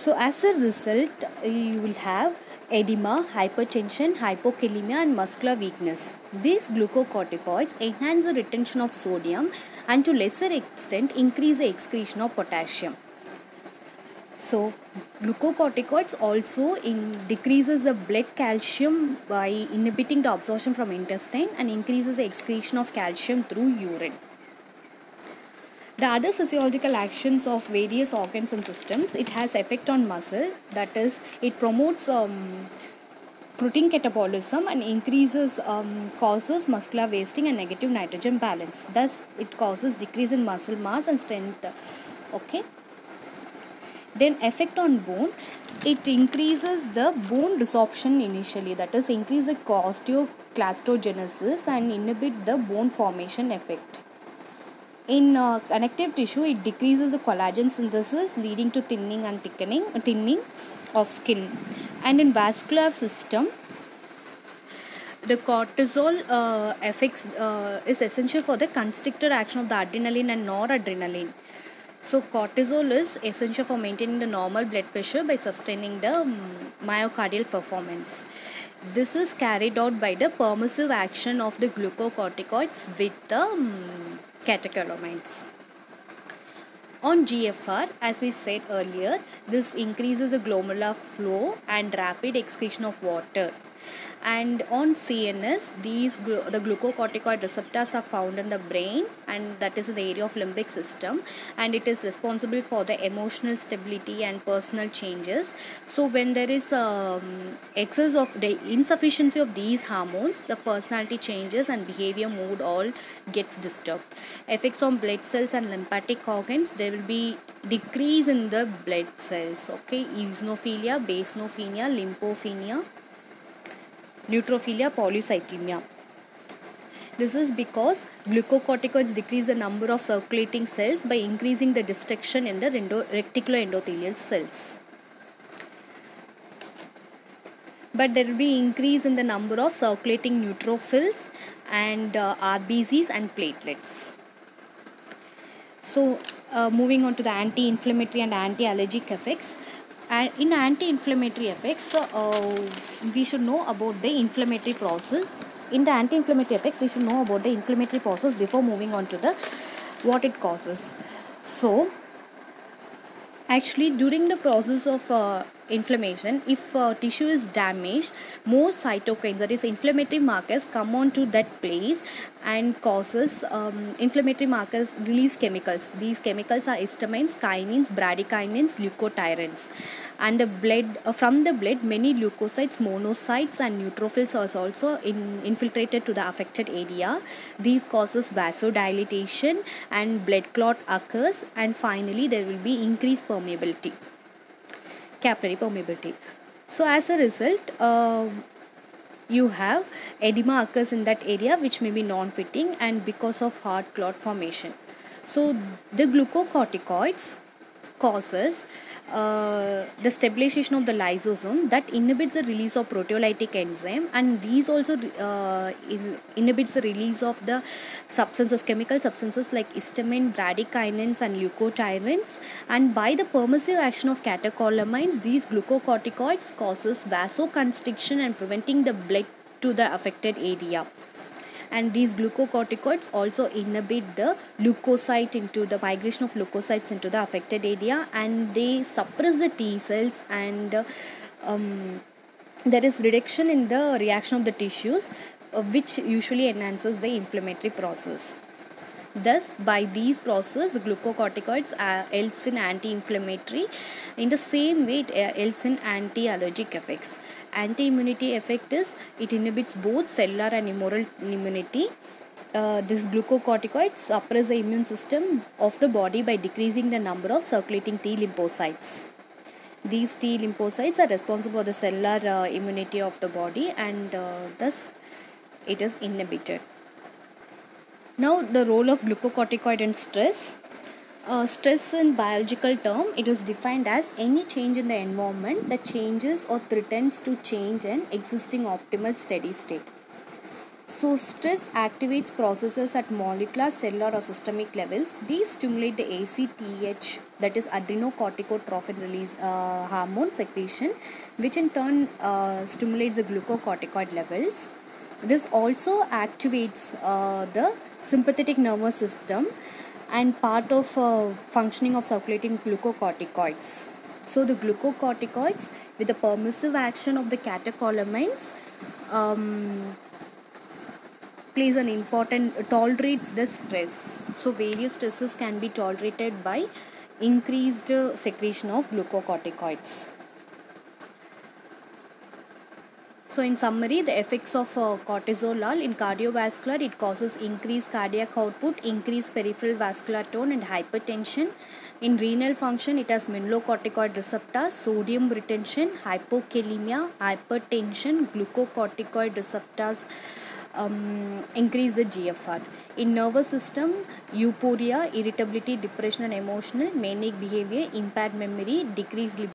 So as a result, you will have edema, hypertension, hypokalemia and muscular weakness. These glucocorticoids enhance the retention of sodium and to lesser extent increase the excretion of potassium. So glucocorticoids also decreases the blood calcium by inhibiting the absorption from intestine and increases the excretion of calcium through urine. The other physiological actions of various organs and systems, it has effect on muscle, that is it promotes protein catabolism and causes muscular wasting and negative nitrogen balance, thus it causes decrease in muscle mass and strength. Okay, then effect on bone, it increases the bone resorption initially, that is increase the osteoclastogenesis and inhibit the bone formation effect. In connective tissue, it decreases the collagen synthesis, leading to thinning of skin. And in vascular system, the cortisol effects is essential for the constrictor action of the adrenaline and noradrenaline. So cortisol is essential for maintaining the normal blood pressure by sustaining the myocardial performance. This is carried out by the permissive action of the glucocorticoids with the catecholamines. On GFR, as we said earlier, this increases the glomerular flow and rapid excretion of water. And on CNS, the glucocorticoid receptors are found in the brain, and that is in the area of limbic system, and it is responsible for the emotional stability and personal changes. So when there is excess of the insufficiency of these hormones, the personality changes and behavior, mood all gets disturbed. Effects on blood cells and lymphatic organs, there will be decrease in the blood cells. Okay, eosinophilia, basinophilia, lymphopenia, neutrophilia, polycythemia. This is because glucocorticoids decrease the number of circulating cells by increasing the destruction in the reticular endothelial cells. But there will be increase in the number of circulating neutrophils and RBCs and platelets. So moving on to the anti-inflammatory and anti-allergic effects. And in anti-inflammatory effects, we should know about the inflammatory process. In the anti-inflammatory effects, we should know about the inflammatory process before moving on to the what it causes. So actually, during the process of inflammation, if tissue is damaged, more cytokines, that is inflammatory markers, come on to that place and causes inflammatory markers release chemicals. These chemicals are histamines, kinins, bradykinins, leukotrienes. And the blood, from the blood, many leukocytes, monocytes and neutrophils are also infiltrated to the affected area. These causes vasodilatation and blood clot occurs, and finally there will be increased permeability, capillary permeability. So as a result, you have edema occurs in that area, which may be non-fitting and because of heart clot formation. So the glucocorticoids causes the stabilization of the lysosome that inhibits the release of proteolytic enzyme, and these also inhibits the release of the substances, chemical substances like histamine, bradykinins and leukotrienes. And by the permissive action of catecholamines, these glucocorticoids causes vasoconstriction and preventing the blood to the affected area. And these glucocorticoids also inhibit the leukocyte into the migration of leukocytes into the affected area, and they suppress the T cells, and there is reduction in the reaction of the tissues, which usually enhances the inflammatory process. Thus, by these processes, the glucocorticoids helps in anti-inflammatory. In the same way, it helps in anti-allergic effects. Anti-immunity effect is it inhibits both cellular and humoral immunity. This glucocorticoids suppress the immune system of the body by decreasing the number of circulating T lymphocytes. These T lymphocytes are responsible for the cellular immunity of the body, and thus it is inhibited. Now, the role of glucocorticoid in stress. Stress in biological term, it is defined as any change in the environment that changes or threatens to change an existing optimal steady state. So stress activates processes at molecular, cellular or systemic levels. These stimulate the ACTH, that is adrenocorticotrophin release hormone secretion, which in turn stimulates the glucocorticoid levels. This also activates the sympathetic nervous system and part of functioning of circulating glucocorticoids. So the glucocorticoids, with the permissive action of the catecholamines, plays an important, tolerates the stress. So various stresses can be tolerated by increased secretion of glucocorticoids. So in summary, the effects of cortisol in cardiovascular, it causes increased cardiac output, increased peripheral vascular tone and hypertension. In renal function, it has mineralocorticoid receptors, sodium retention, hypokalemia, hypertension, glucocorticoid receptors, increase the GFR. In nervous system, euphoria, irritability, depression and emotional, manic behavior, impaired memory, decreased